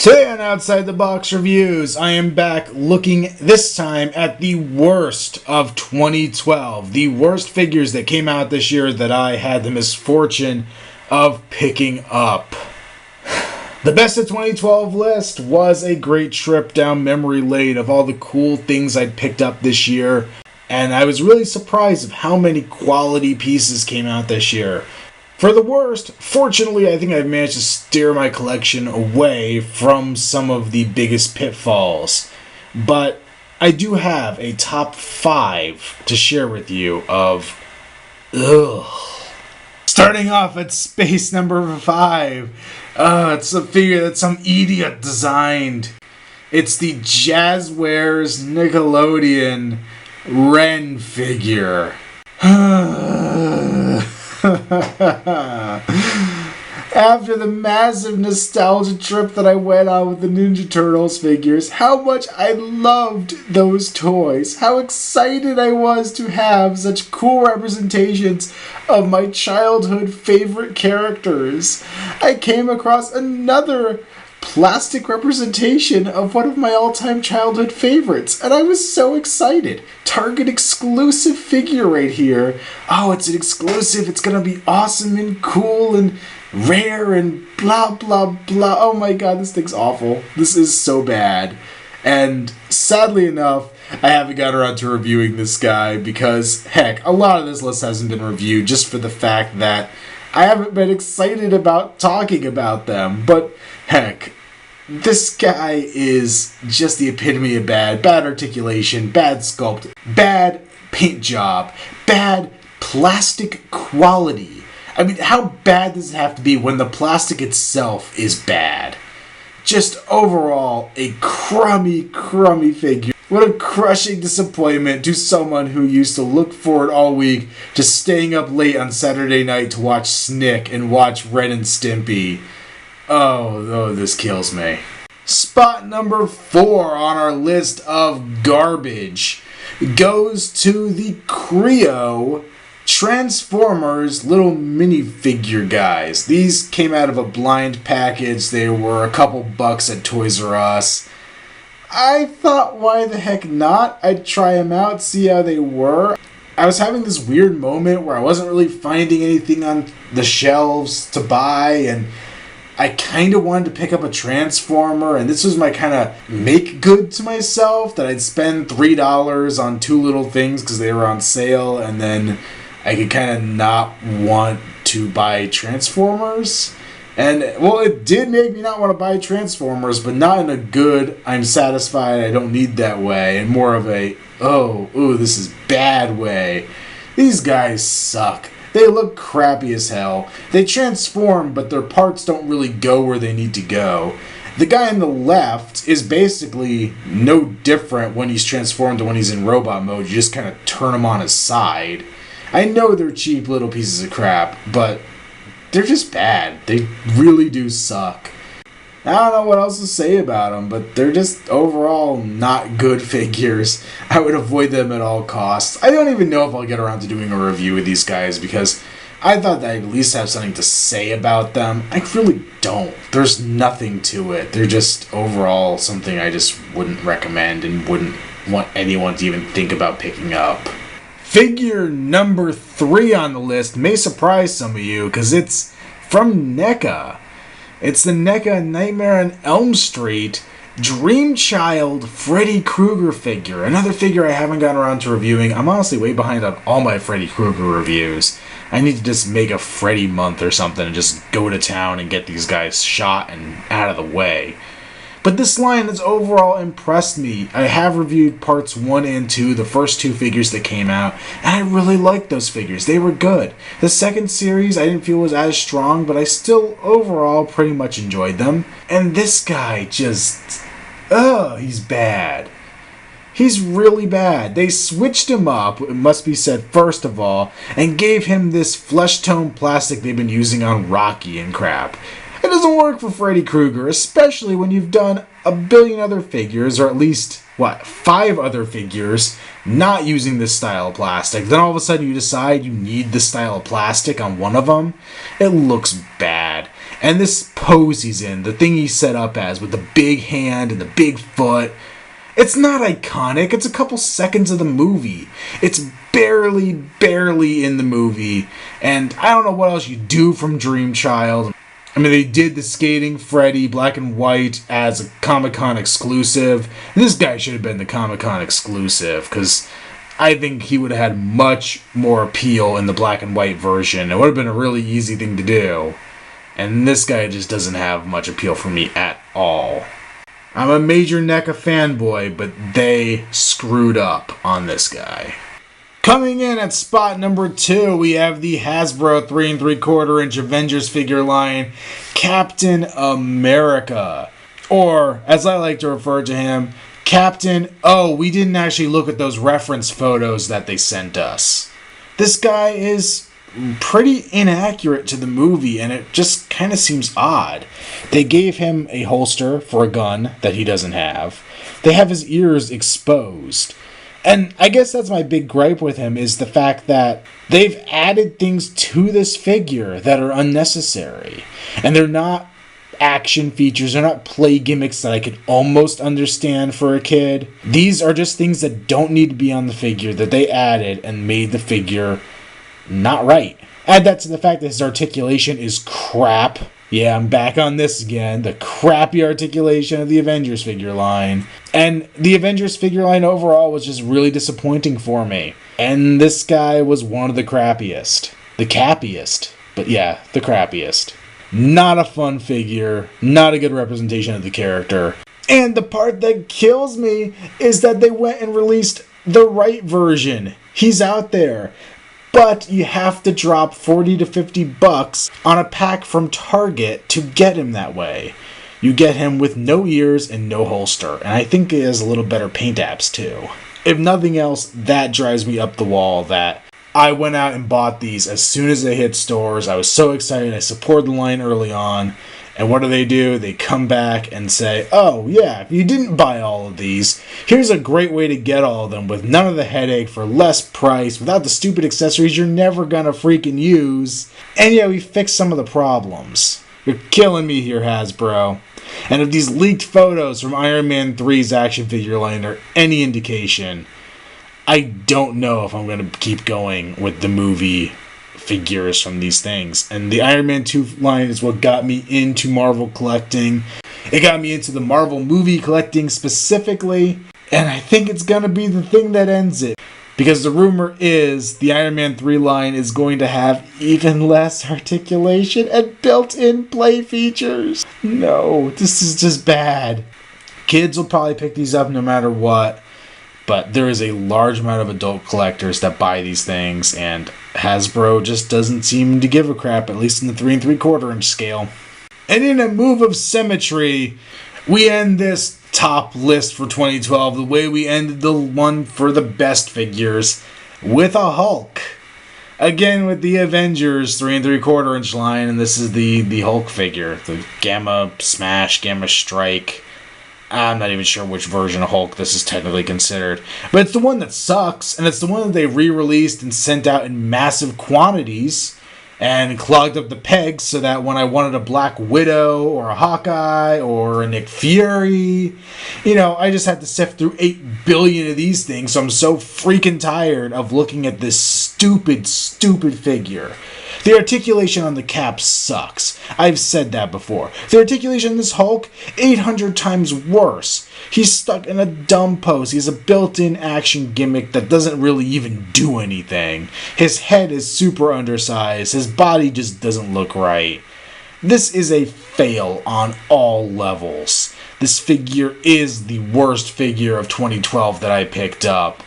Today on Outside the Box Reviews, I am back looking this time at the worst of 2012. The worst figures that came out this year that I had the misfortune of picking up. The best of 2012 list was a great trip down memory lane of all the cool things I'd picked up this year. And I was really surprised of how many quality pieces came out this year. For the worst, fortunately, I think I've managed to steer my collection away from some of the biggest pitfalls. But I do have a top 5 to share with you of Starting off at space number 5. It's a figure that some idiot designed. It's the Jazwares Nickelodeon Ren figure. After the massive nostalgia trip that I went on with the Ninja Turtles figures, how much I loved those toys, how excited I was to have such cool representations of my childhood favorite characters. I came across another plastic representation of one of my all-time childhood favorites, and I was so excited. Target exclusive figure right here. Oh, it's an exclusive. It's gonna be awesome and cool and rare and blah blah blah. Oh my god, this thing's awful. This is so bad. And sadly enough, I haven't got around to reviewing this guy because, heck, a lot of this list hasn't been reviewed just for the fact that I haven't been excited about talking about them. But heck, this guy is just the epitome of bad. Bad articulation, bad sculpt, bad paint job, bad plastic quality. I mean, how bad does it have to be when the plastic itself is bad? Just overall, a crummy figure. What a crushing disappointment to someone who used to look forward all week to staying up late on Saturday night to watch Snick and watch Ren and Stimpy. Oh, this kills me. Spot number 4 on our list of garbage goes to the Kreo Transformers little minifigure guys. These came out of a blind package. They were a couple bucks at Toys R Us. I thought, why the heck not? I'd try them out, see how they were. I was having this weird moment where I wasn't really finding anything on the shelves to buy, and I kind of wanted to pick up a Transformer, and this was my kind of make good to myself, that I'd spend $3 on 2 little things because they were on sale, and then I could kind of not want to buy Transformers. And, well, it did make me not want to buy Transformers, but not in a good, I'm satisfied, I don't need that way, and more of a, this is bad way. These guys suck. They look crappy as hell. They transform, but their parts don't really go where they need to go. The guy on the left is basically no different when he's transformed to when he's in robot mode. You just kind of turn him on his side. I know they're cheap little pieces of crap, but they're just bad. They really do suck. I don't know what else to say about them, but they're just overall not good figures. I would avoid them at all costs. I don't even know if I'll get around to doing a review of these guys because I thought that I'd at least have something to say about them. I really don't. There's nothing to it. They're just overall something I just wouldn't recommend and wouldn't want anyone to even think about picking up. Figure number 3 on the list may surprise some of you because it's from NECA. It's the NECA Nightmare on Elm Street Dream Child Freddy Krueger figure. Another figure I haven't gotten around to reviewing. I'm honestly way behind on all my Freddy Krueger reviews. I need to just make a Freddy month or something and just go to town and get these guys shot and out of the way. But this line has overall impressed me. I have reviewed parts 1 and 2, the first 2 figures that came out, and I really liked those figures. They were good. The second series I didn't feel was as strong, but I still overall pretty much enjoyed them. And this guy just, he's bad. He's really bad. They switched him up, it must be said first of all, and gave him this flesh tone plastic they've been using on Rocky and crap. It doesn't work for Freddy Krueger, especially when you've done a billion other figures, or at least, 5 other figures, not using this style of plastic. Then all of a sudden you decide you need this style of plastic on one of them. It looks bad. And this pose he's in, the thing he's set up as with the big hand and the big foot, it's not iconic. It's a couple seconds of the movie. It's barely in the movie. And I don't know what else you do from Dream Child. I mean, they did the Skating Freddy black and white as a Comic-Con exclusive. This guy should have been the Comic-Con exclusive, because I think he would have had much more appeal in the black and white version. It would have been a really easy thing to do. And this guy just doesn't have much appeal for me at all. I'm a major NECA fanboy, but they screwed up on this guy. Coming in at spot number 2, we have the Hasbro 3 3/4 inch Avengers figure line, Captain America. Or, as I like to refer to him, Captain, oh, we didn't actually look at those reference photos that they sent us. This guy is pretty inaccurate to the movie, and it just kind of seems odd. They gave him a holster for a gun that he doesn't have. They have his ears exposed. And I guess that's my big gripe with him, is the fact that they've added things to this figure that are unnecessary. And they're not action features, they're not play gimmicks that I could almost understand for a kid. These are just things that don't need to be on the figure that they added and made the figure not right. Add that to the fact that his articulation is crap. Yeah, I'm back on this again. The crappy articulation of the Avengers figure line. And the Avengers figure line overall was just really disappointing for me. And this guy was one of the crappiest. The cappiest. But yeah, the crappiest. Not a fun figure. Not a good representation of the character. And the part that kills me is that they went and released the right version. He's out there. But you have to drop $40 to $50 on a pack from Target to get him that way. You get him with no ears and no holster. And I think it has a little better paint apps too. If nothing else, that drives me up the wall that I went out and bought these as soon as they hit stores. I was so excited. I supported the line early on. And what do? They come back and say, oh yeah, if you didn't buy all of these, here's a great way to get all of them with none of the headache for less price, without the stupid accessories you're never gonna freaking use. And yeah, we fixed some of the problems. You're killing me here, Hasbro. And if these leaked photos from Iron Man 3's action figure line are any indication, I don't know if I'm gonna keep going with the movie figures from these things. And the Iron Man 2 line is what got me into Marvel collecting. It got me into the Marvel movie collecting specifically, and I think it's gonna be the thing that ends it, because the rumor is the Iron Man 3 line is going to have even less articulation and built-in play features. No, this is just bad. Kids will probably pick these up no matter what, but there is a large amount of adult collectors that buy these things, and Hasbro just doesn't seem to give a crap, at least in the 3 3/4 inch scale. And in a move of symmetry, we end this top list for 2012 the way we ended the one for the best figures, with a Hulk. Again with the Avengers 3 3/4 inch line, and this is the Hulk figure, the Gamma Smash, Gamma Strike. I'm not even sure which version of Hulk this is technically considered. But it's the one that sucks, and it's the one that they re-released and sent out in massive quantities and clogged up the pegs so that when I wanted a Black Widow or a Hawkeye or a Nick Fury, I just had to sift through 8 billion of these things. So I'm so freaking tired of looking at this stupid figure. The articulation on the cap sucks. I've said that before. The articulation in this Hulk, 800 times worse. He's stuck in a dumb pose. He has a built-in action gimmick that doesn't really even do anything. His head is super undersized. His body just doesn't look right. This is a fail on all levels. This figure is the worst figure of 2012 that I picked up.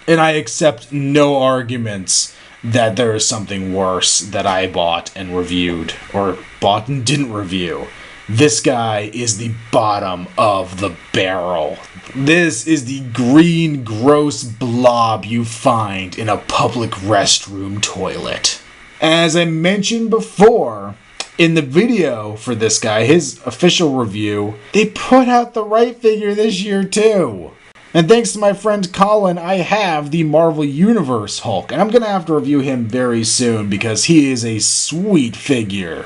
And I accept no arguments that there is something worse that I bought and reviewed, or bought and didn't review. This guy is the bottom of the barrel. This is the green, gross blob you find in a public restroom toilet. As I mentioned before, in the video for this guy, his official review, they put out the right figure this year too. And thanks to my friend Colin, I have the Marvel Universe Hulk. And I'm going to have to review him very soon because he is a sweet figure.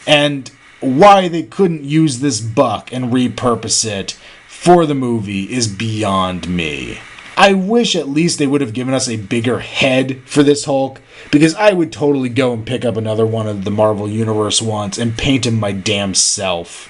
And why they couldn't use this buck and repurpose it for the movie is beyond me. I wish at least they would have given us a bigger head for this Hulk, because I would totally go and pick up another one of the Marvel Universe ones and paint him my damn self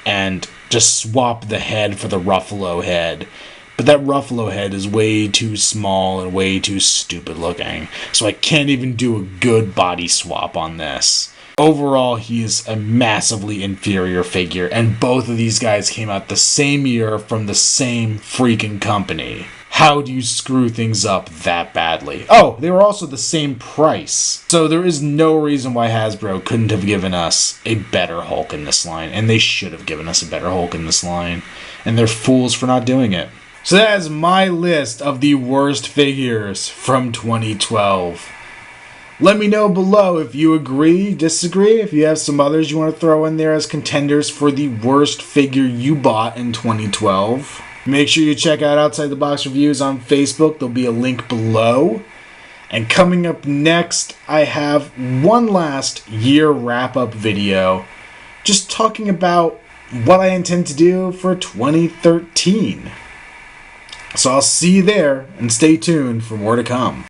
and just swap the head for the Ruffalo head. But that Ruffalo head is way too small and way too stupid looking, so I can't even do a good body swap on this. Overall, he is a massively inferior figure, and both of these guys came out the same year from the same freaking company. How do you screw things up that badly? Oh, they were also the same price. So there is no reason why Hasbro couldn't have given us a better Hulk in this line, and they should have given us a better Hulk in this line, and they're fools for not doing it. So that is my list of the worst figures from 2012. Let me know below if you agree, disagree, if you have some others you want to throw in there as contenders for the worst figure you bought in 2012. Make sure you check out Outside the Box Reviews on Facebook. There'll be a link below. And coming up next, I have one last year wrap-up video just talking about what I intend to do for 2013. So I'll see you there, and stay tuned for more to come.